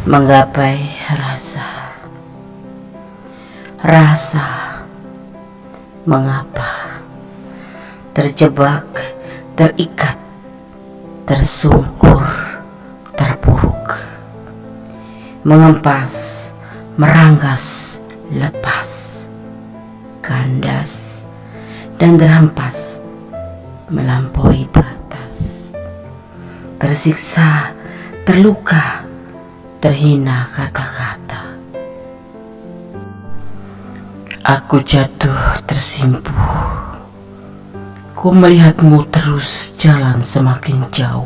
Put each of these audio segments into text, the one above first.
menggapai rasa mengapa terjebak, terikat, tersungkur, terpuruk, mengempas, meranggas, lepas, kandas, dan terhempas melampaui batas, tersiksa, terluka, terhina kata-kata. Aku jatuh tersimpuh, ku melihatmu terus jalan semakin jauh,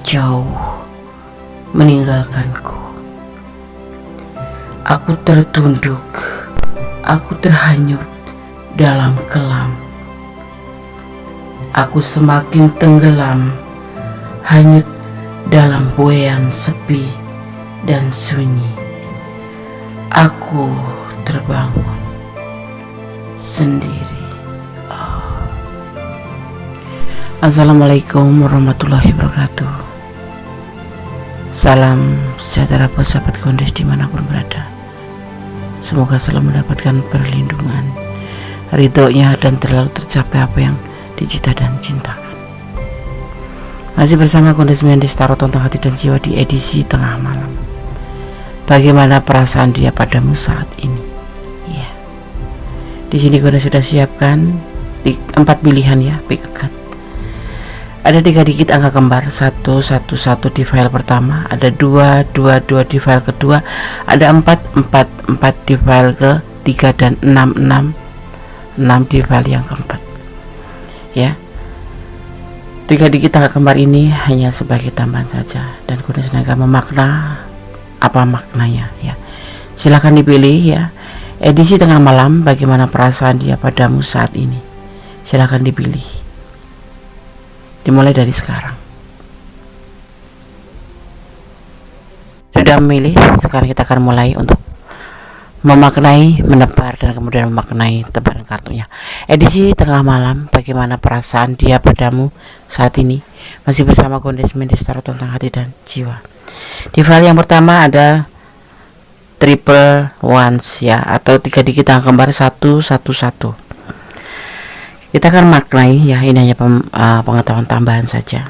jauh meninggalkanku. Aku tertunduk, aku terhanyut dalam kelam. Aku semakin tenggelam, hanyut dalam buayan sepi dan sunyi. Aku terbangun sendiri. Assalamualaikum warahmatullahi wabarakatuh. Salam sejahtera buat sahabat Gondes dimanapun berada. Semoga selalu mendapatkan perlindungan, ridhonya, dan terlalu tercapai apa yang dicita dan cintakan. Masih bersama Gondes Mendes Tarot tentang hati dan jiwa di edisi tengah malam. Bagaimana perasaan dia padamu saat ini? Ya, di sini Gondes sudah siapkan 4 pilihan ya, pick a card. Ada 3 digit angka kembar, 111 di file pertama, ada 222 di file kedua, ada 444 di file ketiga, dan 666 di file yang keempat. Ya, 3 digit angka kembar ini hanya sebagai tambahan saja, dan Gondes akan memakna apa maknanya ya. Silahkan dipilih ya. Edisi tengah malam, bagaimana perasaan dia padamu saat ini? Silahkan dipilih. Dimulai dari sekarang. Sudah memilih? Sekarang kita akan mulai untuk memaknai, menebar, dan kemudian memaknai tebaran kartunya. Edisi tengah malam, bagaimana perasaan dia padamu saat ini? Masih bersama Gondes Mendes Tarot tentang hati dan jiwa. Di file yang pertama ada triple ones ya, atau 3 digit angka kembar 111. Kita akan maknai ya, ini hanya pengetahuan tambahan saja.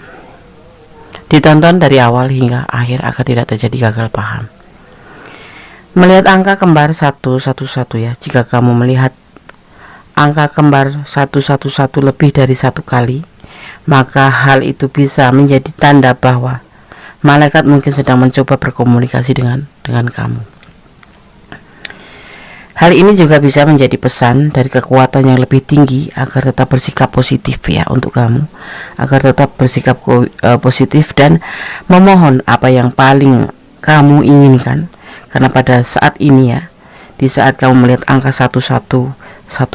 Ditonton dari awal hingga akhir agar tidak terjadi gagal paham. Melihat angka kembar 111 ya, jika kamu melihat angka kembar 111 lebih dari 1 kali, maka hal itu bisa menjadi tanda bahwa malaikat mungkin sedang mencoba berkomunikasi dengan kamu. Hal ini juga bisa menjadi pesan dari kekuatan yang lebih tinggi agar tetap bersikap positif ya untuk kamu, agar tetap bersikap positif dan memohon apa yang paling kamu inginkan. Karena pada saat ini ya, di saat kamu melihat angka 111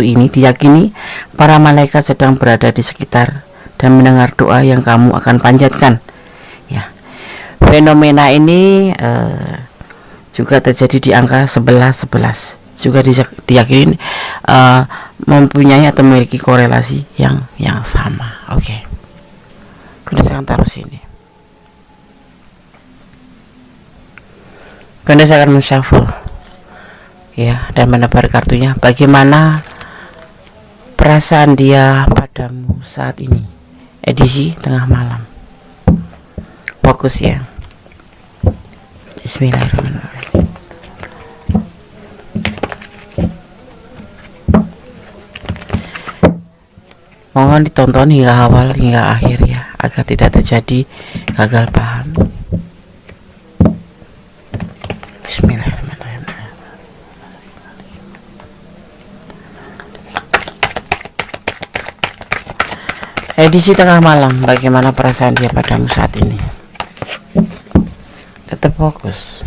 ini, diyakini para malaikat sedang berada di sekitar dan mendengar doa yang kamu akan panjatkan ya. Fenomena ini juga terjadi di angka 1111, juga diyakini mempunyai atau memiliki korelasi yang sama. Oke. Gondes akan taruh sini. Gondes akan men-shuffle ya, dan menebar kartunya. Bagaimana perasaan dia padamu saat ini? Edisi tengah malam. Fokus ya. Bismillahirrahmanirrahim. Mohon ditonton hingga awal hingga akhir ya, agar tidak terjadi gagal paham. Bismillahirrahmanirrahim. Edisi tengah malam, bagaimana perasaan dia padamu saat ini? Tetap fokus.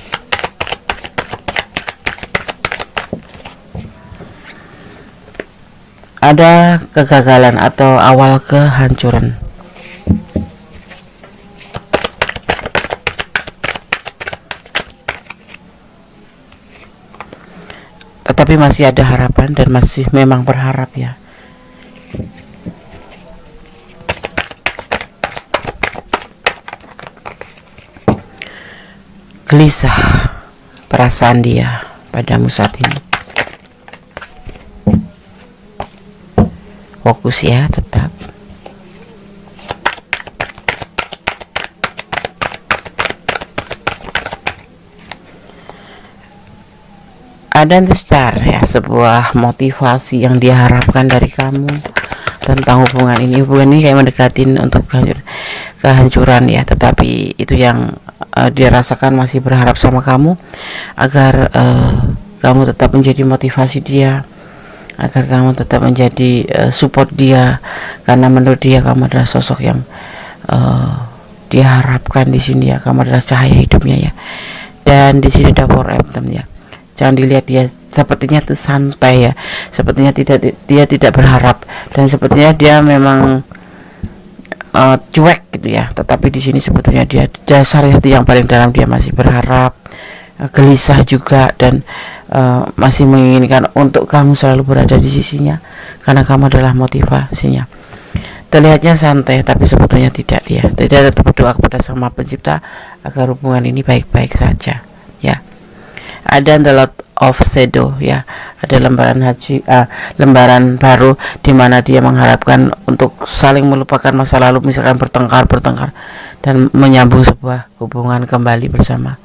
Ada kegagalan atau awal kehancuran. Tetapi masih ada harapan dan masih memang berharap ya. gelisah perasaan dia padamu saat ini. Fokus ya, tetap. Ada the star ya, sebuah motivasi yang dia harapkan dari kamu tentang hubungan ini. Hubungan ini kayak mendekatin untuk kehancuran ya, tetapi itu yang dia rasakan, masih berharap sama kamu agar kamu tetap menjadi motivasi dia, agar kamu tetap menjadi support dia, karena menurut dia kamu adalah sosok yang dia harapkan di sini ya. Kamu adalah cahaya hidupnya ya. Dan di sini ada Four of Pentacles ya. Jangan dilihat dia sepertinya tuh santai ya, sepertinya dia tidak berharap, dan sepertinya dia memang cuek gitu ya. Tetapi di sini sebetulnya dia dasar hati yang paling dalam dia masih berharap, gelisah juga, dan masih menginginkan untuk kamu selalu berada di sisinya, karena kamu adalah motivasinya. Terlihatnya santai, tapi sebetulnya tidak. Dia tetap berdoa kepada Sang Maha Pencipta agar hubungan ini baik-baik saja ya. Ada the Lord of Shadow ya, ada lembaran baru di mana dia mengharapkan untuk saling melupakan masa lalu, misalkan bertengkar dan menyambung sebuah hubungan kembali bersama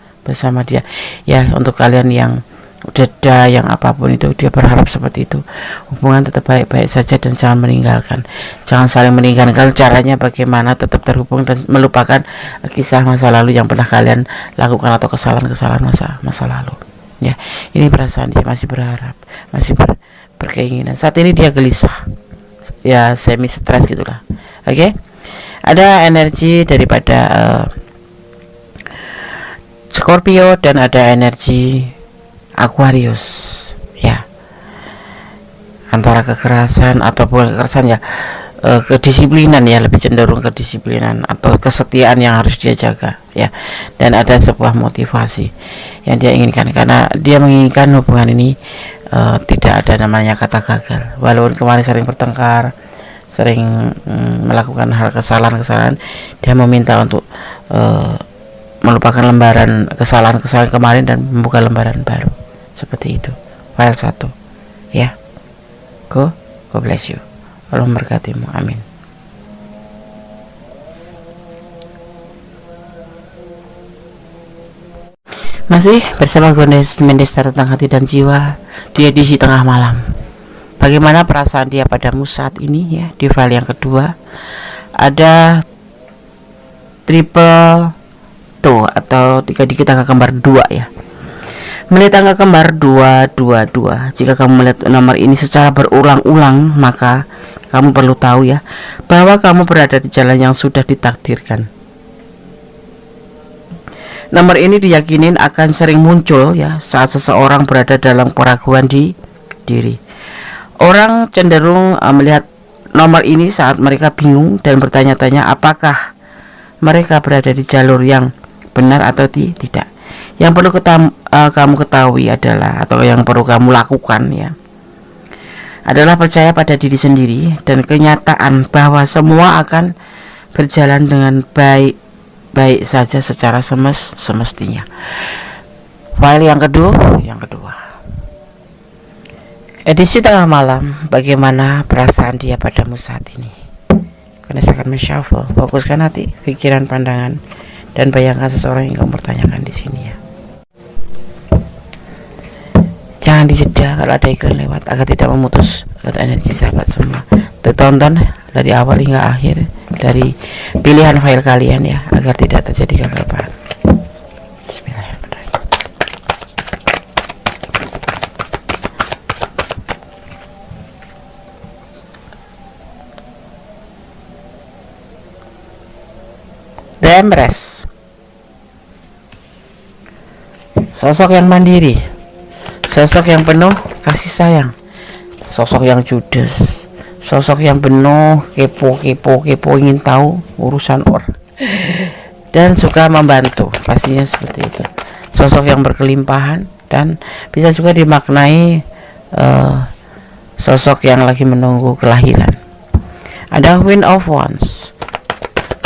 dia ya. Untuk kalian yang deda, yang apapun itu, dia berharap seperti itu, hubungan tetap baik-baik saja dan jangan saling meninggalkan. Caranya bagaimana tetap terhubung dan melupakan kisah masa lalu yang pernah kalian lakukan atau kesalahan masa lalu ya. Ini perasaan dia masih berharap, masih berkeinginan. Saat ini dia gelisah ya, semi stres gitulah. Oke. Ada energi daripada Scorpio dan ada energi Aquarius ya. Antara kekerasan atau bukan kekerasan ya, kedisiplinan ya, lebih cenderung kedisiplinan atau kesetiaan yang harus dia jaga ya. Dan ada sebuah motivasi yang dia inginkan, karena dia menginginkan hubungan ini tidak ada namanya kata gagal. Walaupun kemarin sering bertengkar, sering melakukan hal kesalahan, dia meminta untuk melupakan lembaran kesalahan kemarin dan membuka lembaran baru. Seperti itu. File 1 ya. God bless you. Allah memberkatimu. Amin. Masih bersama Goddess Mendestar tentang hati dan jiwa di edisi tengah malam. Bagaimana perasaan dia padamu saat ini ya? Di file yang kedua ada triple two atau dikit angka kembar 2 ya. Melihat angka kembar 222, jika kamu melihat nomor ini secara berulang-ulang, maka kamu perlu tahu ya, bahwa kamu berada di jalan yang sudah ditakdirkan. Nomor ini diyakinin akan sering muncul ya saat seseorang berada dalam keraguan di diri. Orang cenderung melihat nomor ini saat mereka bingung dan bertanya-tanya apakah mereka berada di jalur yang benar atau tidak. Yang perlu kamu ketahui adalah, atau yang perlu kamu lakukan ya, adalah percaya pada diri sendiri dan kenyataan bahwa semua akan berjalan dengan baik saja secara semestinya. File yang kedua. Edisi tengah malam, bagaimana perasaan dia padamu saat ini? Karena saya akan men-shuffle, fokuskan hati, pikiran, pandangan, dan bayangkan seseorang yang kamu pertanyakan di sini ya. Jangan dijeda kalau ada iklan lewat agar tidak memutus energi sahabat semua. Tonton dari awal hingga akhir dari pilihan file kalian ya, agar tidak terjadi gagal paham. Bismillahirrahmanirrahim. The Empress, sosok yang mandiri, sosok yang penuh kasih sayang, sosok yang judes, sosok yang penuh kepo, ingin tahu urusan orang dan suka membantu, pastinya seperti itu. Sosok yang berkelimpahan dan bisa juga dimaknai sosok yang lagi menunggu kelahiran. Ada Queen of Wands,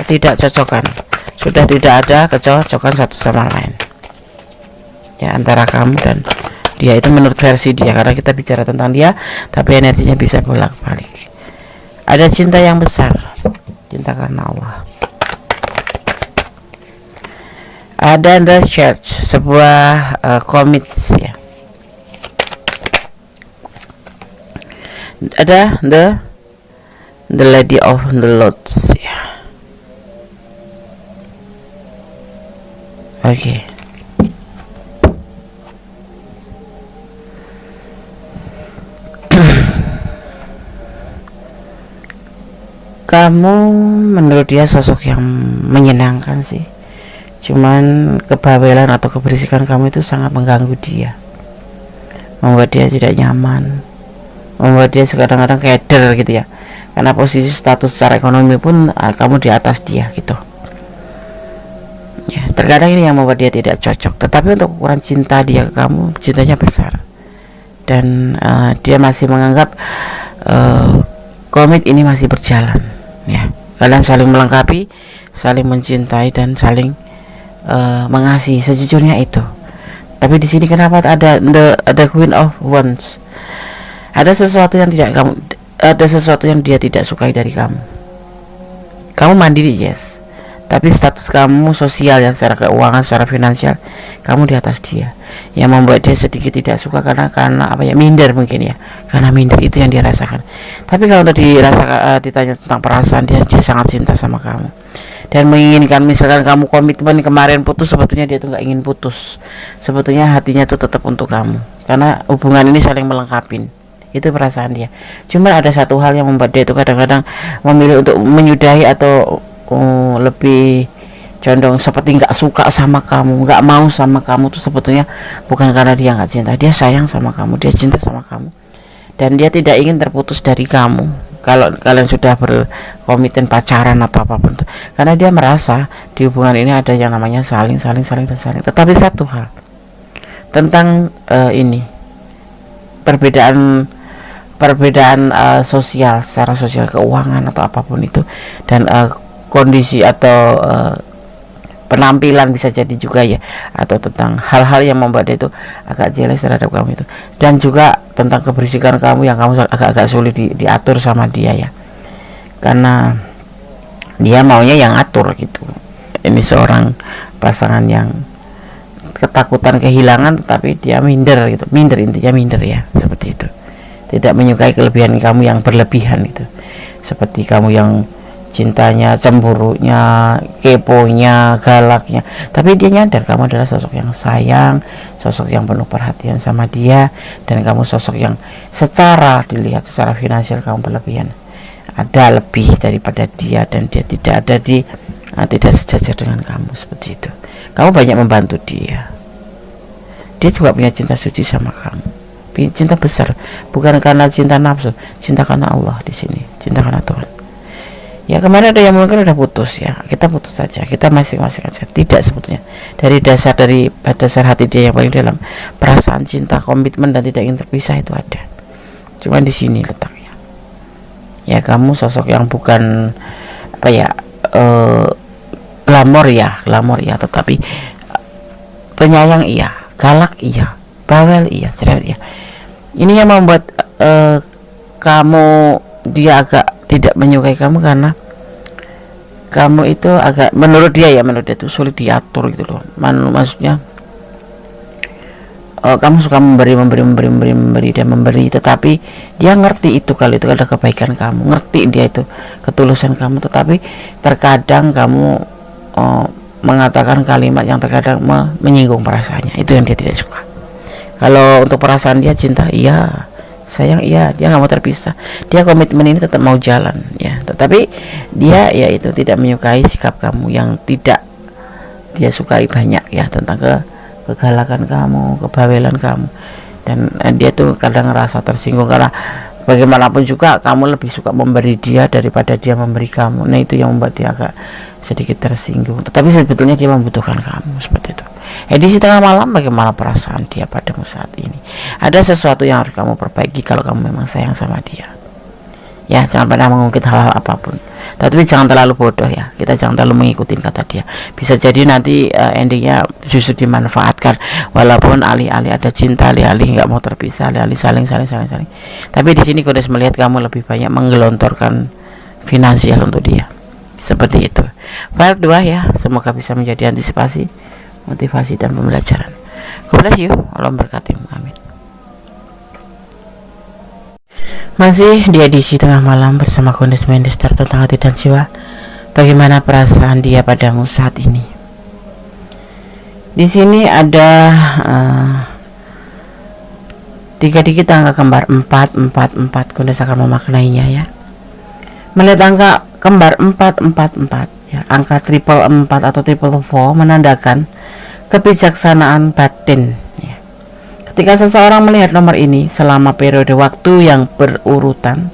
ketidakcocokan, sudah tidak ada kecocokan satu sama lain. ya, antara kamu dan dia. Itu menurut versi dia, karena kita bicara tentang dia tapi energinya bisa bolak-balik. Ada cinta yang besar, cinta karena Allah. Ada the church, sebuah commit ya. Ada the lady of the lords ya. Oke. Kamu menurut dia sosok yang menyenangkan sih, cuman kebawelan atau keberisikan kamu itu sangat mengganggu dia, membuat dia tidak nyaman, membuat dia kadang-kadang keder gitu ya, karena posisi status secara ekonomi pun kamu di atas dia gitu ya. Terkadang ini yang membuat dia tidak cocok, tetapi untuk ukuran cinta dia ke kamu, cintanya besar, dan dia masih menganggap komit ini masih berjalan ya. Kalian saling melengkapi, saling mencintai, dan saling mengasihi, sejujurnya itu. Tapi di sini kenapa ada the Queen of Wands? Ada sesuatu yang dia tidak sukai dari kamu. Kamu mandiri, yes, tapi status kamu sosial yang secara keuangan, secara finansial kamu di atas dia, yang membuat dia sedikit tidak suka karena apa ya, minder mungkin ya, karena minder itu yang dia rasakan. Tapi kalau udah ditanya tentang perasaan, dia sangat cinta sama kamu dan menginginkan. Misalkan kamu komitmen kemarin putus, sebetulnya dia tuh nggak ingin putus, sebetulnya hatinya tuh tetap untuk kamu, karena hubungan ini saling melengkapi. Itu perasaan dia. Cuma ada satu hal yang membuat dia itu kadang-kadang memilih untuk menyudahi atau lebih condong seperti nggak suka sama kamu, nggak mau sama kamu tuh sebetulnya bukan karena dia nggak cinta, dia sayang sama kamu, dia cinta sama kamu, dan dia tidak ingin terputus dari kamu kalau kalian sudah berkomitmen pacaran atau apapun tuh, karena dia merasa di hubungan ini ada yang namanya saling. Tetapi satu hal tentang ini perbedaan sosial, secara sosial, keuangan atau apapun itu, dan kondisi atau penampilan bisa jadi juga ya, atau tentang hal-hal yang membuat dia itu agak jealous terhadap kamu itu, dan juga tentang keberisikan kamu yang kamu agak sulit diatur sama dia ya, karena dia maunya yang atur gitu. Ini seorang pasangan yang ketakutan kehilangan, tapi dia minder gitu, intinya minder ya, seperti itu. Tidak menyukai kelebihan kamu yang berlebihan itu, seperti kamu yang cintanya, cemburunya, keponya, galaknya. Tapi dia nyadar kamu adalah sosok yang sayang, sosok yang penuh perhatian sama dia, dan kamu sosok yang secara dilihat secara finansial kamu berlebihan, ada lebih daripada dia, dan dia tidak sejajar dengan kamu, seperti itu. Kamu banyak membantu dia juga punya cinta suci sama kamu, cinta besar, bukan karena cinta nafsu, cinta karena Allah di sini, cinta karena Tuhan. Ya kemarin ada yang mungkin udah putus ya, kita putus saja, kita masing-masing aja. Tidak, sebetulnya dari dasar hati dia yang paling dalam, perasaan cinta, komitmen, dan tidak ingin terpisah itu ada. Cuman di sini letaknya. Ya kamu sosok yang bukan apa ya, glamor ya, tetapi penyayang iya, galak iya, bawel iya, cerewet iya. Ini yang membuat dia agak tidak menyukai kamu, karena kamu itu agak, menurut dia itu sulit diatur gitu loh. Maksudnya kamu suka memberi, tetapi dia ngerti itu, kalau itu ada kebaikan kamu, ngerti dia itu ketulusan kamu, tetapi terkadang kamu mengatakan kalimat yang terkadang menyinggung perasaannya. Itu yang dia tidak suka. Kalau untuk perasaan dia, cinta iya, sayang iya, dia nggak mau terpisah, dia komitmen ini tetap mau jalan ya, tetapi dia ya itu tidak menyukai sikap kamu yang tidak dia sukai banyak ya, tentang kegalakan kamu, kebawelan kamu, dan dia tuh kadang ngerasa tersinggung, karena bagaimanapun juga kamu lebih suka memberi dia daripada dia memberi kamu. Nah itu yang membuat dia agak sedikit tersinggung, tetapi sebetulnya dia membutuhkan kamu, seperti itu. Edisi tengah malam, bagaimana perasaan dia padamu saat ini? Ada sesuatu yang harus kamu perbaiki kalau kamu memang sayang sama dia. Ya, jangan pernah mengungkit hal-hal apapun. Tapi jangan terlalu bodoh ya. Kita jangan terlalu mengikuti kata dia. Bisa jadi nanti endingnya justru dimanfaatkan. Walaupun alih-alih ada cinta, alih-alih nggak mau terpisah, alih-alih saling. Tapi di sini Goddess melihat kamu lebih banyak menggelontorkan finansial untuk dia. Seperti itu. File 2 ya. Semoga bisa menjadi antisipasi, motivasi dan pembelajaran. God bless you. Allah memberkati. Amin. Masih di edisi tengah malam bersama Goddess Mendestar tentang hati dan jiwa. Bagaimana perasaan dia padamu saat ini? Di sini ada 3 digit angka kembar 444. Goddess akan memaknainya ya. Melihat angka kembar 444 ya, angka triple 4 atau triple 4 menandakan kebijaksanaan batin. Ketika seseorang melihat nomor ini selama periode waktu yang berurutan,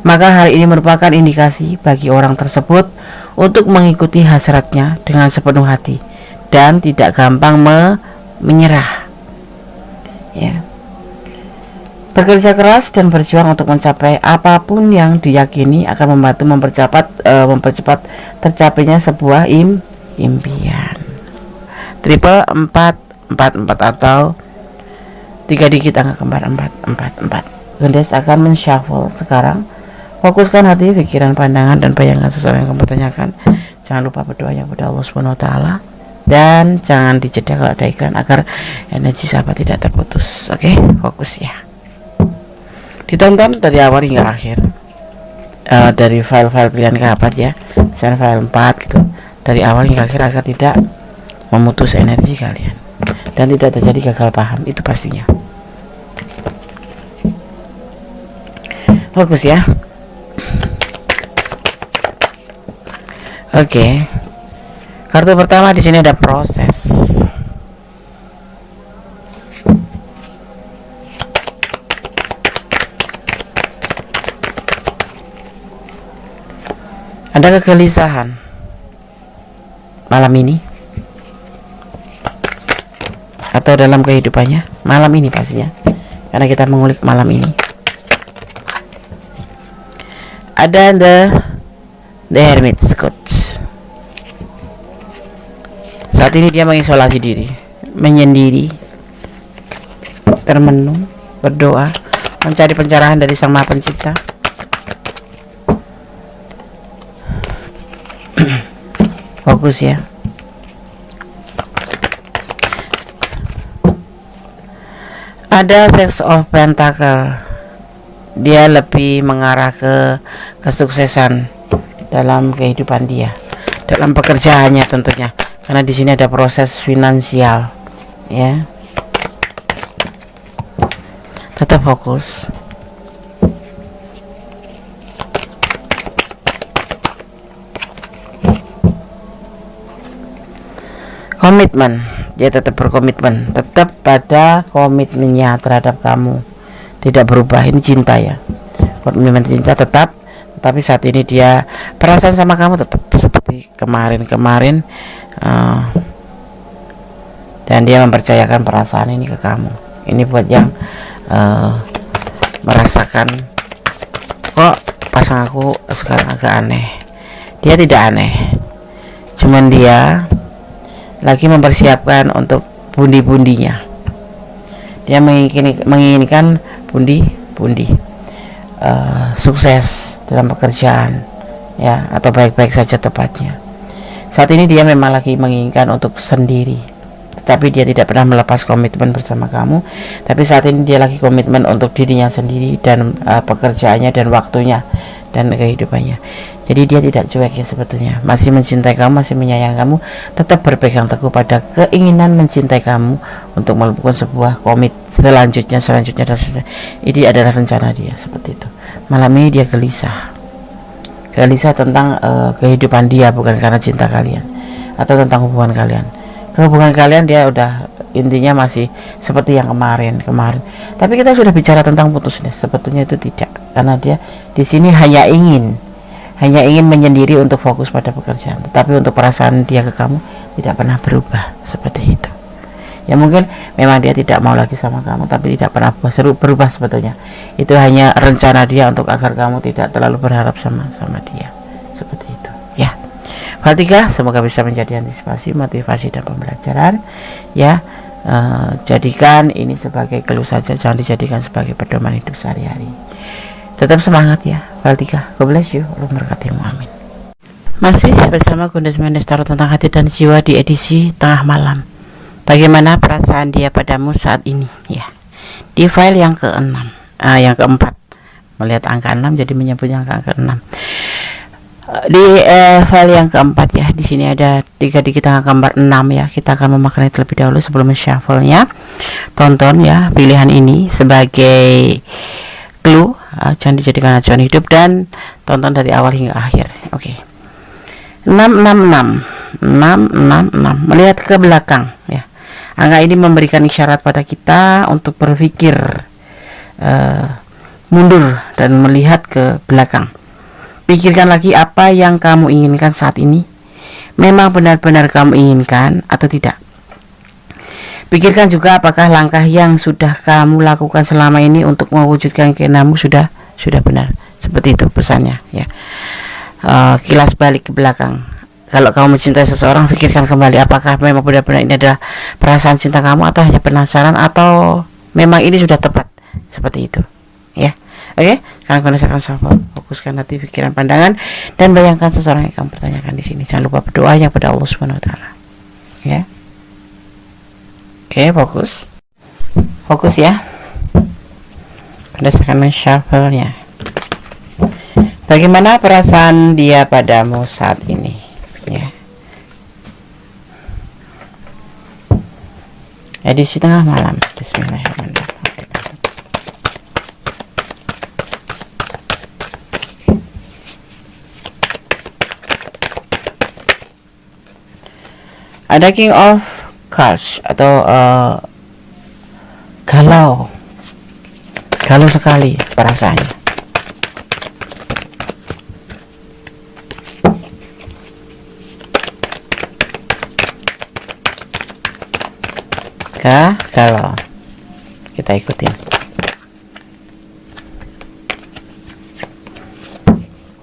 maka hal ini merupakan indikasi bagi orang tersebut untuk mengikuti hasratnya dengan sepenuh hati dan tidak gampang menyerah. Ya. Bekerja keras dan berjuang untuk mencapai apapun yang diyakini akan membantu mempercepat tercapainya sebuah impian. Triple 444 atau 3 digit angka kembar 444. Goddess akan menshuffle sekarang. Fokuskan hati, pikiran, pandangan dan bayangan sesuatu yang kamu tanyakan. Jangan lupa berdoa yang kepada Allah Subhanahu wa taala dan jangan dijeda kalau ada iklan agar energi sahabat tidak terputus. Oke, fokus ya. Ditonton dari awal hingga akhir. Dari file-file pilihan sahabat ya. Misalnya file 4 gitu. Dari awal hingga akhir agar tidak memutus energi kalian dan tidak terjadi gagal paham, itu pastinya. Fokus ya. Oke. Kartu pertama di sini ada proses. Ada kegelisahan malam ini atau dalam kehidupannya malam ini pastinya, karena kita mengulik malam ini. Ada the Hermit's Coach. Saat ini dia mengisolasi diri, menyendiri, termenung, berdoa, mencari pencerahan dari Sang Maha Pencipta. Fokus ya. Ada Six of Pentacle. Dia lebih mengarah ke kesuksesan dalam kehidupan dia, dalam pekerjaannya tentunya, karena di sini ada proses finansial ya. Tetap fokus. Komitmen, dia tetap berkomitmen, tetap pada komitmennya terhadap kamu, tidak berubah. Ini cinta ya, komitmen cinta tetap. Tapi saat ini dia perasaan sama kamu tetap seperti kemarin dan dia mempercayakan perasaan ini ke kamu. Ini buat yang merasakan kok pasang aku sekarang agak aneh. Dia tidak aneh, cuman dia lagi mempersiapkan untuk pundi-pundinya. Dia menginginkan pundi sukses dalam pekerjaan ya, atau baik-baik saja tepatnya. Saat ini dia memang lagi menginginkan untuk sendiri, tetapi dia tidak pernah melepas komitmen bersama kamu. Tapi saat ini dia lagi komitmen untuk dirinya sendiri dan pekerjaannya dan waktunya dan kehidupannya. Jadi dia tidak cuek ya sebetulnya, masih mencintai kamu, masih menyayangi kamu, tetap berpegang teguh pada keinginan mencintai kamu untuk melakukan sebuah komit selanjutnya dan selanjutnya. Ini adalah rencana dia seperti itu. Malam ini dia gelisah tentang kehidupan dia, bukan karena cinta kalian atau tentang hubungan kalian. Hubungan kalian dia udah intinya masih seperti yang kemarin. Tapi kita sudah bicara tentang putusnya, sebetulnya itu tidak, karena dia di sini hanya ingin menyendiri untuk fokus pada pekerjaan, tetapi untuk perasaan dia ke kamu tidak pernah berubah seperti itu. Ya mungkin memang dia tidak mau lagi sama kamu, tapi tidak pernah berubah sebetulnya. Itu hanya rencana dia untuk agar kamu tidak terlalu berharap sama dia. Seperti itu ya. Hal 3, semoga bisa menjadi antisipasi, motivasi, dan pembelajaran ya. Jadikan ini sebagai keluh saja, jangan dijadikan sebagai pedoman hidup sehari-hari. Tetap semangat ya. Hal 3, God bless you, Allah memberkatimu, amin. Masih bersama Gundes Mendes Tarot tentang hati dan jiwa di edisi tengah malam. Bagaimana perasaan dia padamu saat ini ya. Di file yang yang keempat, melihat angka 6 jadi menyebutnya angka 6. Di file yang keempat ya, di sini ada 3 digit angka gambar 6 ya. Kita akan memaknai terlebih dahulu sebelum shuffle-nya. Tonton ya pilihan ini sebagai clue, jangan dijadikan acuan hidup, dan tonton dari awal hingga akhir. Oke. 666 666, melihat ke belakang ya. Angka ini memberikan isyarat pada kita untuk berpikir mundur dan melihat ke belakang. Pikirkan lagi apa yang kamu inginkan saat ini. Memang benar-benar kamu inginkan atau tidak. Pikirkan juga apakah langkah yang sudah kamu lakukan selama ini untuk mewujudkan keinginanmu sudah benar. Seperti itu pesannya ya. Kilas balik ke belakang. Kalau kamu mencintai seseorang, pikirkan kembali apakah memang benar-benar ini adalah perasaan cinta kamu, atau hanya penasaran, atau memang ini sudah tepat. Seperti itu ya. Oke, sekarang gunakan shuffle, fokuskan hati, pikiran, pandangan, dan bayangkan seseorang yang kamu pertanyakan di sini. Jangan lupa berdoa yang pada Allah Subhanahu wa taala. Ya. Oke, fokus ya. Berdasarkan shuffle-nya. Bagaimana perasaan dia padamu saat ini? Ya. Edisi tengah malam. Bismillahirrahmanirrahim. Ada King of Cards atau galau sekali perasaannya. Galau, kita ikutin.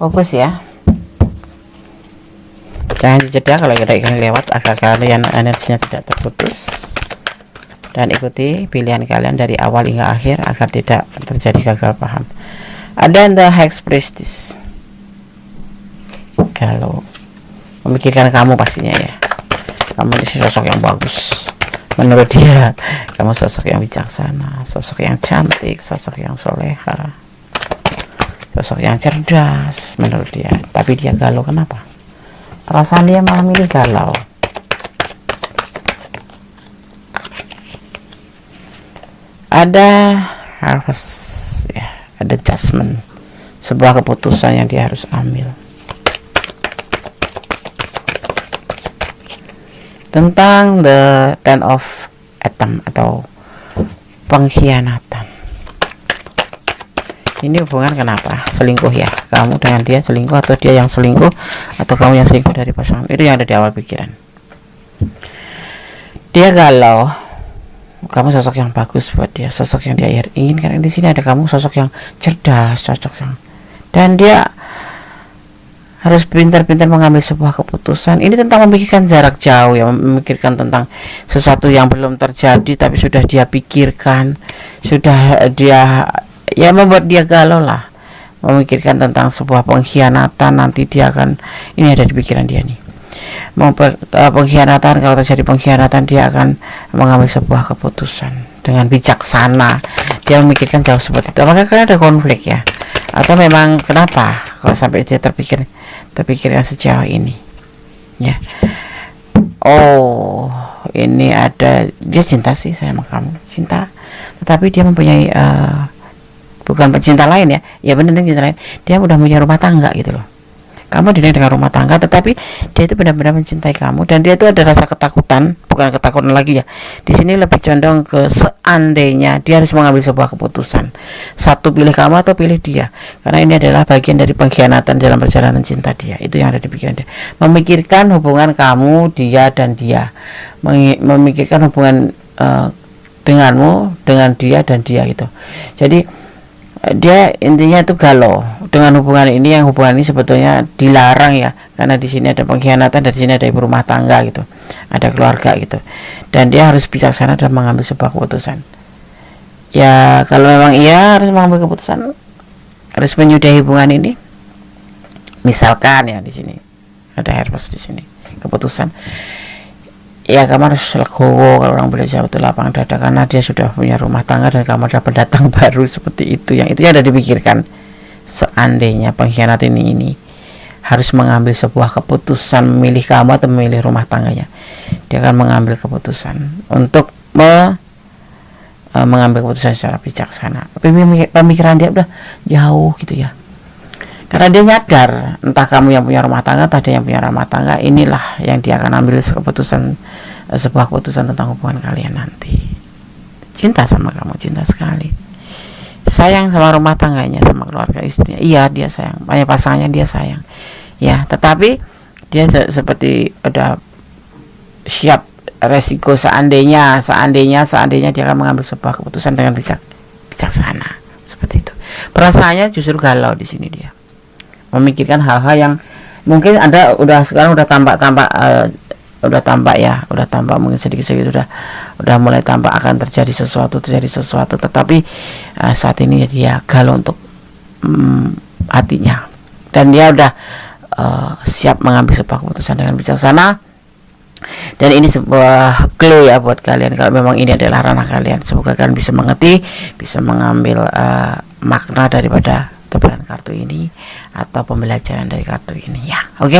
Fokus ya. Jangan dijeda kalau kalian lewat, agar kalian energinya tidak terputus, dan ikuti pilihan kalian dari awal hingga akhir agar tidak terjadi gagal paham. Ada The Hex Priestess, galau, memikirkan kamu pastinya ya. Kamu ini sosok yang bagus menurut dia. Kamu sosok yang bijaksana, sosok yang cantik, sosok yang soleha, sosok yang cerdas menurut dia. Tapi dia galau, kenapa? Perasaan dia malam ini galau. Ada harvest ya, ada judgment, sebuah keputusan yang dia harus ambil tentang the Ten of Atom atau pengkhianatan. Ini hubungan kenapa? Selingkuh ya. Kamu dengan dia selingkuh, atau dia yang selingkuh, atau kamu yang selingkuh dari pasangan. Itu yang ada di awal pikiran. Dia galau. Kamu sosok yang bagus buat dia, sosok yang dia inginkan. Di sini ada kamu sosok yang cerdas, cocok yang, dan dia harus pintar-pintar mengambil sebuah keputusan. Ini tentang memikirkan jarak jauh ya, memikirkan tentang sesuatu yang belum terjadi tapi sudah dia pikirkan, sudah dia ya membuat dia galau lah. Memikirkan tentang sebuah pengkhianatan, nanti dia akan, ini ada di pikiran dia nih. Pengkhianatan, kalau terjadi pengkhianatan dia akan mengambil sebuah keputusan dengan bijaksana. Dia memikirkan jauh seperti itu. Apakah kalian ada konflik ya? Atau memang kenapa kalau sampai dia terpikir yang sejauh ini ya? Oh, ini ada, dia cinta sih sama kamu, cinta, tetapi dia mempunyai bukan pecinta lain ya, ya benar, cinta lain. Dia udah punya rumah tangga gitu loh. Kamu dirinya dengan rumah tangga, tetapi dia itu benar-benar mencintai kamu, dan dia itu ada rasa ketakutan, bukan ketakutan lagi ya. Di sini lebih condong ke seandainya dia harus mengambil sebuah keputusan. Satu, pilih kamu atau pilih dia. Karena ini adalah bagian dari pengkhianatan dalam perjalanan cinta dia. Itu yang ada di pikiran dia. Memikirkan hubungan kamu, dia dan dia. Memikirkan hubungan denganmu, dengan dia dan dia gitu. Jadi dia intinya itu galau dengan hubungan ini, yang hubungan ini sebetulnya dilarang ya, karena di sini ada pengkhianatan, dari sini ada ibu rumah tangga gitu, ada keluarga gitu, dan dia harus bijaksana dan mengambil sebuah keputusan. Ya kalau memang ia harus mengambil keputusan, harus menyudahi hubungan ini, misalkan ya di sini ada herpes di sini keputusan, ya kamu harus legowo, kalau orang Indonesia betul lapang dada, karena dia sudah punya rumah tangga dan kamu ada pendatang baru seperti itu. Yang itu ada dipikirkan, seandainya pengkhianat ini harus mengambil sebuah keputusan, memilih kamu atau memilih rumah tangganya, dia akan mengambil keputusan untuk mengambil keputusan secara bijaksana. Pemikiran dia udah jauh gitu ya, karena dia nyadar, entah kamu yang punya rumah tangga, entah dia yang punya rumah tangga, inilah yang dia akan ambil keputusan, sebuah keputusan tentang hubungan kalian nanti. Cinta sama kamu, cinta sekali, sayang sama rumah tangganya, sama keluarga istrinya, iya dia sayang, banyak pasangannya dia sayang ya, tetapi dia seperti udah siap resiko seandainya dia akan mengambil sebuah keputusan dengan bijaksana seperti itu. Perasaannya justru galau di sini, dia memikirkan hal-hal yang mungkin Anda sekarang udah tampak mungkin sedikit-sedikit udah mulai tampak akan terjadi sesuatu, tetapi saat ini dia galau untuk hatinya, dan dia udah siap mengambil sebuah keputusan dengan bijaksana. Dan ini sebuah clue ya buat kalian, kalau memang ini adalah ranah kalian. Semoga kalian bisa mengerti, bisa mengambil makna daripada tebaran kartu ini atau pembelajaran dari kartu ini ya. Oke.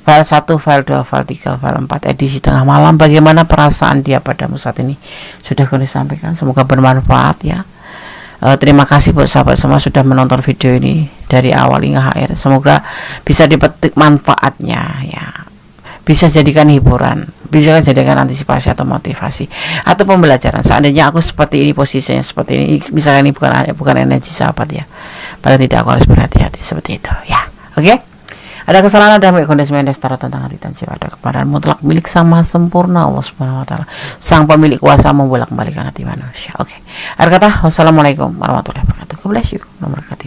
File 1, file 2, file 3, file 4 edisi tengah malam. Bagaimana perasaan dia padamu saat ini? Sudah kami sampaikan, semoga bermanfaat ya. Terima kasih buat sahabat semua sudah menonton video ini dari awal hingga akhir. Semoga bisa dipetik manfaatnya ya. Bisa jadikan hiburan, bisa jadikan antisipasi atau motivasi atau pembelajaran. Seandainya aku seperti ini, posisinya seperti ini, misalnya ini bukan energi sahabat ya, paling tidak aku harus berhati-hati seperti itu ya. Oke. Ada kesalahan, ada kondisi setara tentang hati dan jiwa, ada kepadaan mutlak milik Sang Maha Sempurna Allah Subhanahu wa taala, sang pemilik kuasa membolak-balikan hati manusia. Oke. Akhir kata, wassalamualaikum warahmatullahi wabarakatuh. God bless you. Nomor kata